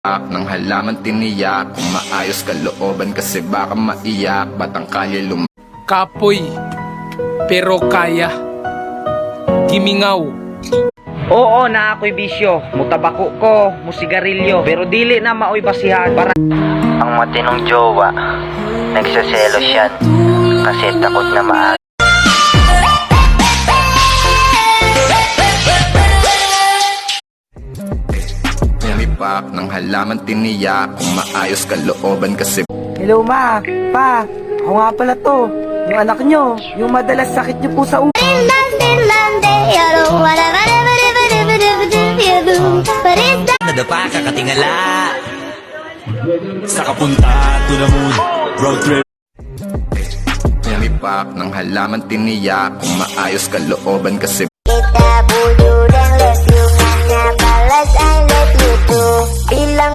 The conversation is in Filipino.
Ng halaman tiniyak, kung maayos kalooban kasi baka maiyak. Batang kalye Kapoy, pero kaya. Gimingaw. Oo na ako'y bisyo, mutabako ko, musigarilyo, pero dili na maoy basihan para Ang matinong jowa, nagsaselos yan kasi takot na maaari. Pumipak ng halaman tiniyak, kung maayos kalooban kasi Hello ma, pa, ako nga pala to. Yung anak nyo, yung madalas sakit nyo po sa ulo. Nadapa ka katingala sa kapunta to the moon road trip. Pumipak ng halaman tiniyak, kung maayos kalooban kasi Kita budu dan let you. Mana balas I let you too. Bilang